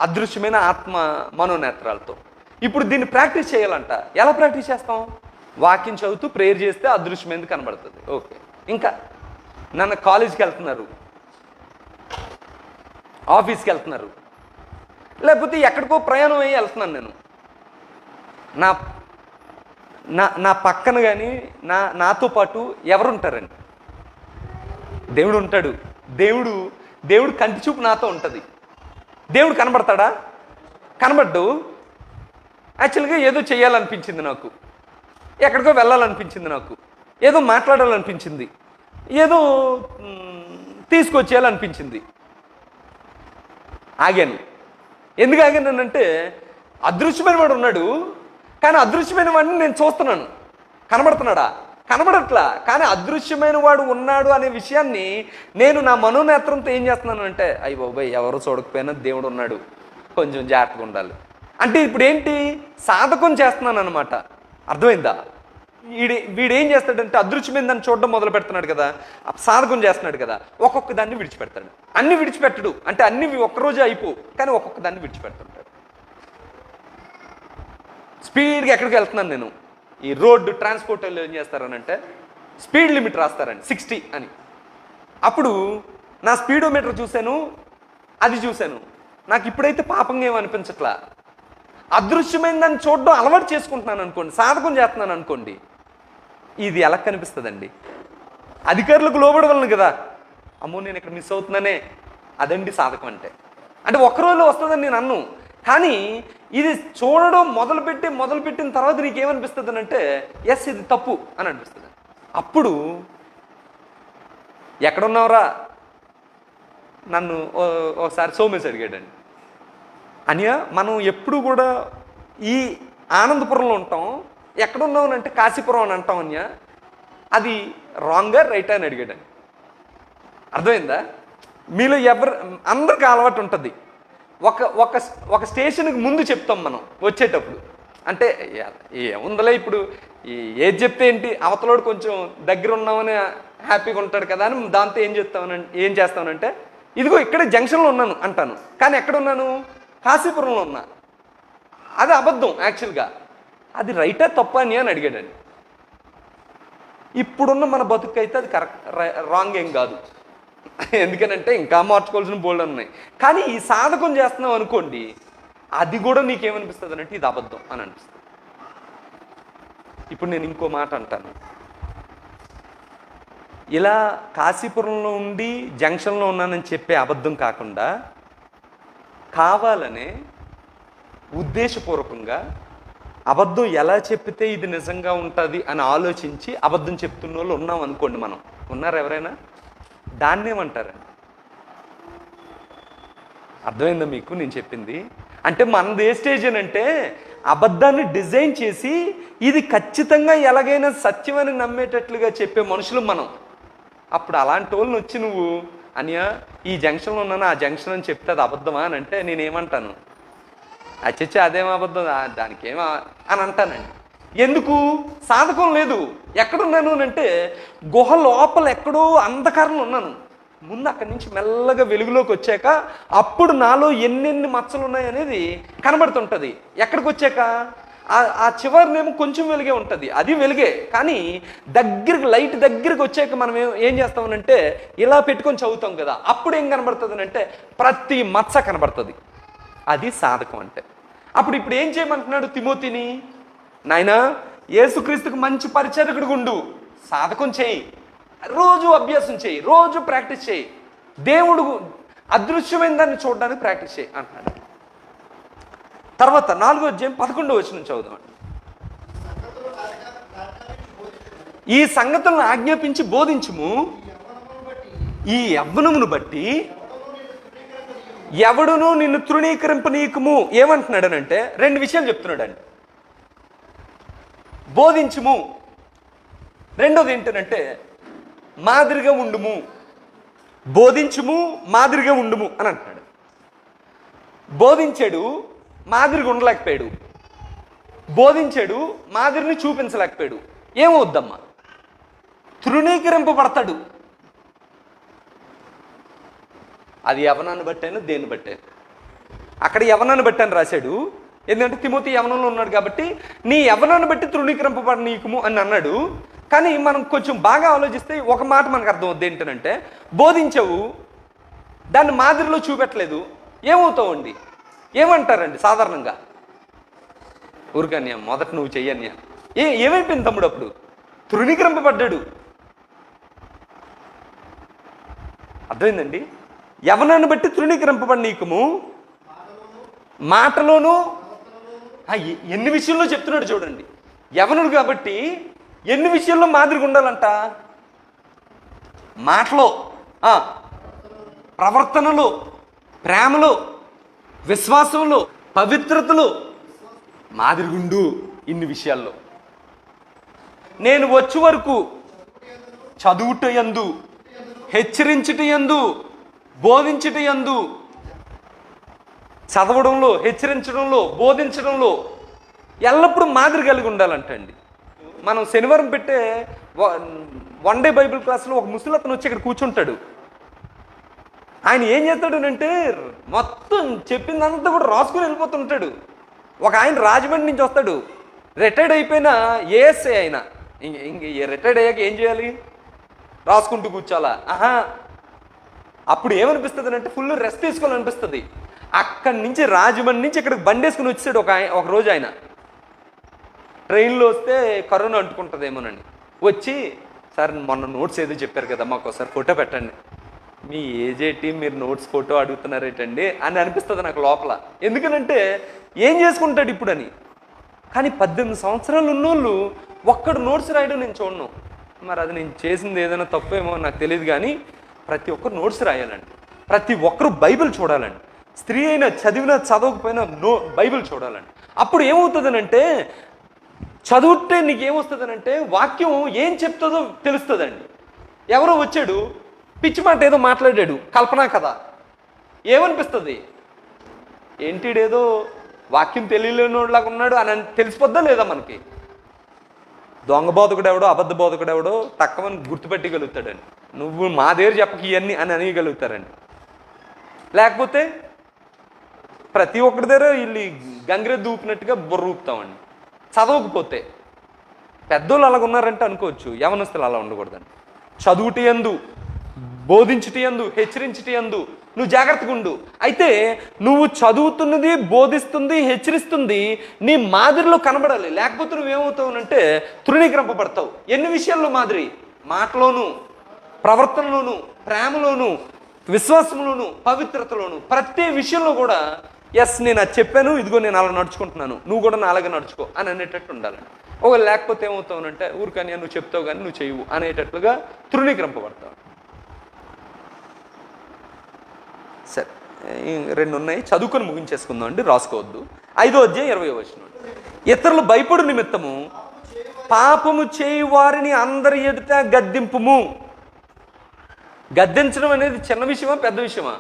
అదృశ్యమైన ఆత్మ మనోనేత్రాలతో. ఇప్పుడు దీన్ని ప్రాక్టీస్ చేయాలంట. ఎలా ప్రాక్టీస్ చేస్తాం? వాక్యం చదువుతూ ప్రేయర్ చేస్తే అదృశ్యమైనది కనబడుతుంది. ఓకే. ఇంకా నన్ను కాలేజీకి వెళ్తున్నారు, ఆఫీస్కి వెళ్తున్నారు, లేకపోతే ఎక్కడికో ప్రయాణం అయ్యి వెళ్తున్నాను నేను. నా నా నా పక్కన కానీ నాతో పాటు ఎవరుంటారండి? దేవుడు ఉంటాడు. దేవుడు కంటి చూపు నాతో ఉంటుంది. దేవుడు కనబడతాడా? కనబడ్డు. యాక్చువల్గా ఏదో చేయాలనిపించింది నాకు, ఎక్కడికో వెళ్ళాలనిపించింది నాకు, ఏదో మాట్లాడాలనిపించింది, ఏదో తీసుకొచ్చేయాలనిపించింది. ఆగాను. ఎందుకు ఆగానంటే అదృశ్యమైన వాడు ఉన్నాడు, కానీ అదృశ్యమైన వాడిని నేను చూస్తున్నాను. కనబడుతున్నాడా? కనబడట్లా. కానీ అదృశ్యమైన వాడు ఉన్నాడు అనే విషయాన్ని నేను నా మనోనేత్రంతో ఏం చేస్తున్నాను అంటే అయ్య బాబాయ్ ఎవరు చూడకపోయినా దేవుడు ఉన్నాడు, కొంచెం జాగ్రత్తగా ఉండాలి అంటే ఇప్పుడు ఏంటి? సాధకం చేస్తున్నాను అనమాట. అర్థమైందా? వీడేం చేస్తాడంటే అదృశ్యమైన దాన్ని చూడడం మొదలు పెడుతున్నాడు కదా, సాధకం చేస్తున్నాడు కదా, ఒక్కొక్క దాన్ని విడిచిపెడతాడు. అన్ని విడిచిపెట్టడు అంటే అన్ని ఒక్కరోజు అయిపో, కానీ ఒక్కొక్క దాన్ని విడిచిపెడుతుంటాడు. స్పీడ్గా ఎక్కడికి వెళ్తున్నాను నేను, ఈ రోడ్డు ట్రాన్స్పోర్ట్ వాళ్ళు ఏం చేస్తారనంటే స్పీడ్ లిమిట్ రాస్తారండి 60 అని. అప్పుడు నా స్పీడోమీటర్ చూశాను, అది చూశాను, నాకు ఇప్పుడైతే పాపంగా ఏమనిపించట్లా. అదృశ్యమైన దాన్ని చూడడం అలవాటు చేసుకుంటున్నాను అనుకోండి, సాధకం చేస్తున్నాను అనుకోండి, ఇది ఎలా కనిపిస్తుందండి? అధికారులకు లోబడగలను కదా, అమ్మో నేను ఇక్కడ మిస్ అవుతున్నానే, అదండి సాధకం అంటే. అంటే ఒక్కరోజులో వస్తుందని నేను అన్ను, కానీ ఇది చూడడం మొదలుపెట్టిన తర్వాత నీకేమనిపిస్తుంది అంటే ఎస్ ఇది తప్పు అని అనిపిస్తుంది. అప్పుడు ఎక్కడున్నావురా నన్ను ఒకసారి సోమేశ్ అడిగాడండి, అనియా మనం ఎప్పుడు కూడా ఈ ఆనందపురంలో ఉంటాం, ఎక్కడున్నావు అంటే కాశీపురం అని అంటాం అన్యా, అది రాంగా రైటా అని అడిగాడండి. అర్థమైందా? మీలో అందరికీ అలవాటు ఉంటుంది, ఒక స్టేషన్కి ముందు చెప్తాం మనం వచ్చేటప్పుడు. అంటే ఏముందలే ఇప్పుడు ఏది చెప్తే ఏంటి, అవతలోడు కొంచెం దగ్గర ఉన్నామని హ్యాపీగా ఉంటాడు కదా అని దాంతో ఏం చేస్తామనంటే ఇదిగో ఇక్కడే జంక్షన్లో ఉన్నాను అంటాను, కానీ ఎక్కడున్నాను? కాశీపురంలో ఉన్నా. అది అబద్ధం యాక్చువల్గా. అది రైటా తప్ప అని అడిగాడండి. ఇప్పుడున్న మన బతుకు అయితే అది కరెక్ట్, రాంగ్ ఏం కాదు. ఎందుకనంటే ఇంకా మార్చుకోవాల్సిన బోల్డ్ ఉన్నాయి. కానీ ఈ సాధకం చేస్తున్నావు అనుకోండి, అది కూడా నీకేమనిపిస్తుంది అంటే ఇది అబద్ధం అని అనిపిస్తుంది. ఇప్పుడు నేను ఇంకో మాట అంటాను, ఇలా కాశీపురంలో ఉండి జంక్షన్లో ఉన్నానని చెప్పే అబద్ధం కాకుండా కావాలనే ఉద్దేశపూర్వకంగా అబద్ధం ఎలా చెప్పితే ఇది నిజంగా ఉంటుంది అని ఆలోచించి అబద్ధం చెప్తున్న వాళ్ళు ఉన్నాం అనుకోండి. మనం ఉన్నారు ఎవరైనా? దాన్నేమంటారండి? అర్థమైందా మీకు నేను చెప్పింది? అంటే మనది ఏ స్టేజ్ అంటే అబద్ధాన్ని డిజైన్ చేసి ఇది ఖచ్చితంగా ఎలాగైనా సత్యమని నమ్మేటట్లుగా చెప్పే మనుషులు మనం. అప్పుడు అలాంటి వాళ్ళని వచ్చి నువ్వు అనియా ఈ జంక్షన్లో ఉన్నాను, ఆ జంక్షన్ అని చెప్తే అది అబద్ధమా అని అంటే నేనేమంటాను? అచ్చచ్చే అదేం అబద్ధం, దానికేమో అని అంటానండి. ఎందుకు? సాధకం లేదు. ఎక్కడున్నాను అంటే గుహ లోపల ఎక్కడో అంధకారంలో ఉన్నాను. ముందు అక్కడి నుంచి మెల్లగా వెలుగులోకి వచ్చాక అప్పుడు నాలో ఎన్నెన్ని మచ్చలు ఉన్నాయనేది కనబడుతుంటుంది. ఎక్కడికి వచ్చాక ఆ చివరినేమో కొంచెం వెలుగే ఉంటుంది, అది వెలుగే. కానీ లైట్ దగ్గరికి వచ్చాక మనం ఏం చేస్తామనంటే ఇలా పెట్టుకొని చదువుతాం కదా, అప్పుడు ఏం కనబడుతుంది అంటే ప్రతి మచ్చ కనబడుతుంది. అది సాధకం అంటే. ఇప్పుడు ఏం చేయమంటున్నాడు తిమోతిని? నాయనా, యేసుక్రీస్తుకు మంచి పరిచారకుడిగా ఉండు, సాధకం చేయి, రోజు అభ్యాసం చేయి, రోజు ప్రాక్టీస్ చేయి, దేవుడు అదృశ్యమైన దాన్ని చూడడానికి ప్రాక్టీస్ చేయి అంటున్నాడు. తర్వాత 4వ అధ్యాయం 11వ వచనం చదువుదామండి. ఈ సంగతులను ఆజ్ఞాపించి బోధించుము, ఈ యవ్వనమును బట్టి ఎవడును నిన్ను తృణీకరింపనీయకము. ఏమంటున్నాడనంటే 2 విషయాలు చెప్తున్నాడండి. బోధించుము, రెండోది ఏంటంటే మాదిరిగా ఉండుము. బోధించుము, మాదిరిగా ఉండుము అని అంటున్నాడు. బోధించాడు, మాదిరిగా ఉండలేకపోయాడు. బోధించాడు, మాదిరిని చూపించలేకపోయాడు. ఏమవుద్దమ్మా? తృణీకరింపబడతాడు. అది యవనాన్ని బట్టాను, దేన్ని బట్టాను. అక్కడ యవనాన్ని బట్టాను రాశాడు, ఎందుకంటే తిమోతి యవనంలో ఉన్నాడు కాబట్టి నీ యవనాన్ని బట్టి తృణీకరింపబడనీయకము అని అన్నాడు. కానీ మనం కొంచెం బాగా ఆలోచిస్తే ఒక మాట మనకు అర్థం అవుద్ది. ఏంటంటే బోధించావు, దాన్ని మాదిరిలో చూపెట్టలేదు, ఏమవుతావండి? ఏమంటారండి సాధారణంగా? ఊరికన్యా, మొదట నువ్వు చెయ్యన్యా. ఏమైపోయింది తమ్ముడు? అప్పుడు తృణీకరింపబడ్డాడు. అర్థమైందండి? యవనాన్ని బట్టి తృణీకరింపబడనీయకము, మాటలోను. ఎన్ని విషయంలో చెప్తున్నాడు చూడండి. యవనుడు కాబట్టి ఎన్ని విషయాల్లో మాదిరిగా ఉండాలంట? మాటలో, ప్రవర్తనలో, ప్రేమలో, విశ్వాసంలో, పవిత్రతలో మాదిరిగుండు. ఇన్ని విషయాల్లో నేను వచ్చే వరకు చదువుట యందు, హెచ్చరించుట యందు, బోధించుట యందు, చదవడంలో, హెచ్చరించడంలో, బోధించడంలో ఎల్లప్పుడూ మాదిరి కలిగి ఉండాలంటండి. మనం శనివారం పెట్టే 1 డే బైబిల్ క్లాస్లో ఒక ముసలతను వచ్చి ఇక్కడ కూర్చుంటాడు. ఆయన ఏం చేస్తాడు అంటే మొత్తం చెప్పిందంతా కూడా రాసుకుని వెళ్ళిపోతుంటాడు. ఒక ఆయన రాజమండ్రి నుంచి వస్తాడు, రిటైర్డ్ అయిపోయిన ఏఎస్ఐ ఆయన. ఇంక రిటైర్డ్ అయ్యాక ఏం చేయాలి? రాసుకుంటూ కూర్చోాలా? అప్పుడు ఏమనిపిస్తుంది అంటే ఫుల్ రెస్ట్ తీసుకోవాలనిపిస్తుంది. అక్కడి నుంచి రాజమండ్రి నుంచి ఇక్కడికి బండి వేసుకుని వచ్చాడు ఒక రోజు. ఆయన ట్రైన్లో వస్తే కరోనా అంటుకుంటుందేమోనని వచ్చి, సార్ మొన్న నోట్స్ ఏదో చెప్పారు కదా, మాకు ఒకసారి ఫోటో పెట్టండి. మీ ఏజ్ ఏంటి, మీరు నోట్స్ ఫోటో అడుగుతున్నారేటండి అని అనిపిస్తుంది నాకు లోపల. ఎందుకనంటే ఏం చేసుకుంటాడు ఇప్పుడని. కానీ 18 సంవత్సరాలు ఉన్నోళ్ళు ఒక్కడు నోట్స్ రాయడం నేను చూడను. మరి అది నేను చేసింది ఏదైనా తప్పేమో నాకు తెలియదు. కానీ ప్రతి ఒక్కరు నోట్స్ రాయాలండి. ప్రతి ఒక్కరు బైబిల్ చూడాలండి. స్త్రీ అయినా చదివినా చదవకపోయినా బైబిల్ చూడాలండి. అప్పుడు ఏమవుతుందనంటే చదువుతే నీకు ఏమొస్తుందనంటే వాక్యం ఏం చెప్తుందో తెలుస్తుందండి. ఎవరో వచ్చాడు, పిచ్చి మాట ఏదో మాట్లాడాడు, కల్పనా కథ, ఏమనిపిస్తుంది? ఏంటిడేదో వాక్యం తెలియలేనిలాగా ఉన్నాడు అని తెలిసిపోద్దా లేదా మనకి? దొంగ బోధకుడెవడో, అబద్ధ బోధకుడెవడో తక్కువని గుర్తుపెట్టగలుగుతాడండి. నువ్వు మా దగ్గర చెప్పక ఇవన్నీ అని అనగలుగుతారండి. లేకపోతే ప్రతి ఒక్కరి దగ్గర వీళ్ళు గంగిరెద్దు ఊపినట్టుగా బుర్ర ఊపుతామండి. చదవకపోతే పెద్దోళ్ళు అలాగ ఉన్నారంటే అనుకోవచ్చు, యవనస్తులు అలా ఉండకూడదండి. చదువుటి యందు, బోధించుటి యందు, హెచ్చరించుటి యందు నువ్వు జాగ్రత్తగా ఉండు. అయితే నువ్వు చదువుతున్నది, బోధిస్తుంది, హెచ్చరిస్తుంది నీ మాదిరిలో కనబడాలి. లేకపోతే నువ్వేమవుతావునంటే తృణీకరింపబడతావు. ఎన్ని విషయాల్లో మాదిరి? మాటలోను, ప్రవర్తనలోను, ప్రేమలోను, విశ్వాసంలోను, పవిత్రతలోను, ప్రతి విషయంలో కూడా ఎస్ నేను అది చెప్పాను, ఇదిగో నేను అలా నడుచుకుంటున్నాను, నువ్వు కూడా నా అలాగే నడుచుకో అని అనేటట్టు ఉండాలండి. ఒకవేళ లేకపోతే ఏమవుతావునంటే ఊరికని నువ్వు చెప్తావు కానీ నువ్వు చేయవు అనేటట్లుగా తృణీకరింపబడతావు. సరే, 2 ఉన్నాయి, చదువుకొని ముగించేసుకుందాం అండి, రాసుకోవద్దు. 5వ అధ్యాయం 20వ వచనం. ఇతరులు భయపడు నిమిత్తము పాపము చేయి వారిని అందరి ఎదుట గద్దింపుము. గద్దించడం అనేది చిన్న విషయమా, పెద్ద విషయమా?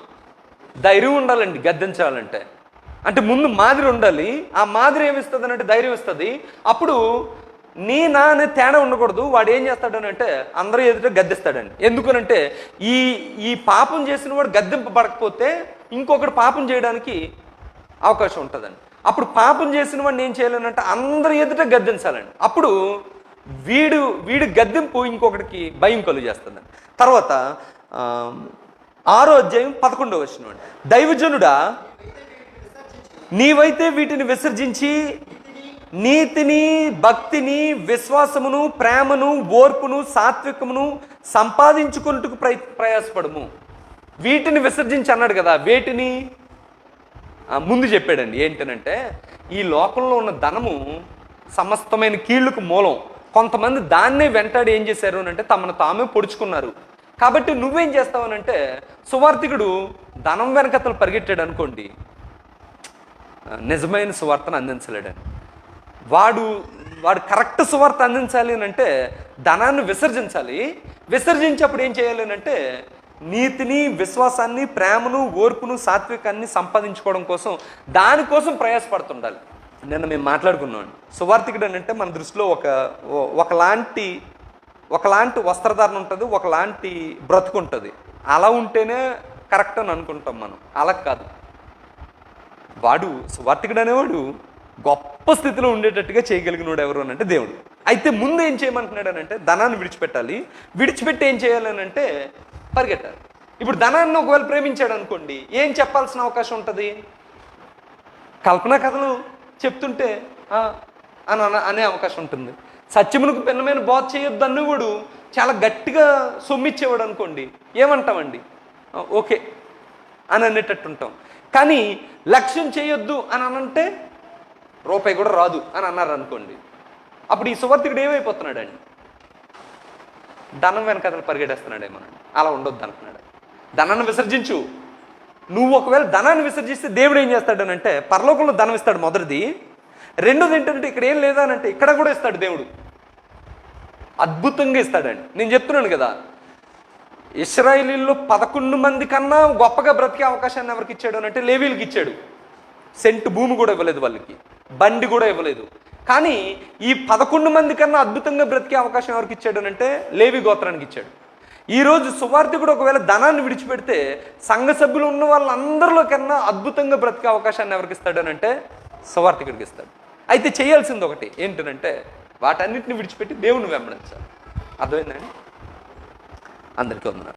ధైర్యం ఉండాలండి గద్దించాలంటే. అంటే ముందు మాదిరి ఉండాలి. ఆ మాదిరి ఏమిస్తుంది అంటే ధైర్యం ఇస్తుంది. అప్పుడు నీ నా అనే తేడా ఉండకూడదు. వాడు ఏం చేస్తాడనంటే అందరూ ఎదుట గద్దిస్తాడండి. ఎందుకనంటే ఈ పాపం చేసిన వాడు గద్దింపబడకపోతే ఇంకొకటి పాపం చేయడానికి అవకాశం ఉంటుందండి. అప్పుడు పాపం చేసిన వాడిని ఏం చేయాలనంటే అందరి ఎదుట గద్దించాలండి. అప్పుడు వీడి గద్దింపు ఇంకొకటికి భయం కలుగు చేస్తుందండి. తర్వాత 6వ అధ్యాయం 11వ వచనం అండి. దైవజనుడా నీవైతే వీటిని విసర్జించి నీతిని, భక్తిని, విశ్వాసమును, ప్రేమను, ఓర్పును, సాత్వికమును సంపాదించుకున్నట్టుకు ప్రయాసపడము. వీటిని విసర్జించి అన్నాడు కదా. వేటిని ముందు చెప్పాడండి. ఏంటనంటే ఈ లోకంలో ఉన్న ధనము సమస్తమైన కీళ్లకు మూలం. కొంతమంది దాన్నే వెంటాడి ఏం చేశారు అంటే తమను తామే పొడుచుకున్నారు. కాబట్టి నువ్వేం చేస్తావనంటే, సువార్థికుడు ధనం వెనకతలు పరిగెట్టాడు అనుకోండి, నిజమైన సువార్తను అందించలేడని. వాడు కరెక్ట్ సువార్త అందించాలి అంటే ధనాన్ని విసర్జించాలి. విసర్జించేప్పుడు ఏం చేయాలి అంటే నీతిని, విశ్వాసాన్ని, ప్రేమను, ఓర్పును, సాత్వికాన్ని సంపాదించుకోవడం కోసం దానికోసం ప్రయాసపడుతుండాలి. నిన్న మేము మాట్లాడుకున్నాం. సువార్థికుడు అంటే మన దృష్టిలో ఒకలాంటి వస్త్రధారణ ఉంటుంది, ఒకలాంటి బ్రతుకు ఉంటుంది. అలా ఉంటేనే కరెక్ట్ అని అనుకుంటాం మనం. అలా కాదు. వాడు సువార్థికుడు అనేవాడు గొప్ప స్థితిలో ఉండేటట్టుగా చేయగలిగినోడు ఎవరు అంటే దేవుడు. అయితే ముందు ఏం చేయమంటున్నాడు అంటే ధనాన్ని విడిచిపెట్టాలి. విడిచిపెట్టి ఏం చేయాలనంటే పరిగెట్టాలి. ఇప్పుడు ధనాన్ని ఒకవేళ ప్రేమించాడు అనుకోండి, ఏం చెప్పాల్సిన అవకాశం ఉంటుంది? కల్పనా కథలు చెప్తుంటే అనే అవకాశం ఉంటుంది. సత్యమునకు భిన్నమైన బోధ చేయొద్దు అన్నవాడు చాలా గట్టిగా సొమ్మిచ్చేవాడు అనుకోండి, ఏమంటామండి? ఓకే అని అనేటట్టు ఉంటాం. కానీ లక్ష్యం చేయొద్దు అని అనంటే రూపాయి కూడా రాదు అని అన్నారు అనుకోండి, అప్పుడు ఈ సువార్థికుడు ఏమైపోతున్నాడండి? ధనం వెనకతలు పరిగెట్టేస్తున్నాడేమోనండి. అలా ఉండొద్దు అనుకున్నాడు. ధనాన్ని విసర్జించు. నువ్వు ఒకవేళ ధనాన్ని విసర్జిస్తే దేవుడు ఏం చేస్తాడనంటే పరలోకంలో ధనం ఇస్తాడు. మొదటిది. రెండోది ఏంటంటే ఇక్కడ ఏం లేదా అంటే ఇక్కడ కూడా ఇస్తాడు దేవుడు. అద్భుతంగా ఇస్తాడండి. నేను చెప్తున్నాను కదా, ఇశ్రాయేలీల్లో 11 మంది కన్నా గొప్పగా బ్రతికే అవకాశాన్ని ఎవరికి ఇచ్చాడు అంటే లేవీలకు ఇచ్చాడు. సెంటు భూమి కూడా ఇవ్వలేదు వాళ్ళకి, బండి కూడా ఇవ్వలేదు. కానీ ఈ 11 మంది కన్నా అద్భుతంగా బ్రతికే అవకాశం ఎవరికి ఇచ్చాడు అంటే లేవి గోత్రానికి ఇచ్చాడు. ఈరోజు సువార్థికుడు ఒకవేళ ధనాన్ని విడిచిపెడితే సంఘ సభ్యులు ఉన్న వాళ్ళందరిలో కన్నా అద్భుతంగా బ్రతికే అవకాశాన్ని ఎవరికి ఇస్తాడు అంటే సువార్థికుడికి ఇస్తాడు. అయితే చేయాల్సింది ఒకటి ఏంటంటే వాటన్నిటిని విడిచిపెట్టి దేవుణ్ణి వెంబడించాలి. అర్థమైందండి? అందరికీ వందనాలు.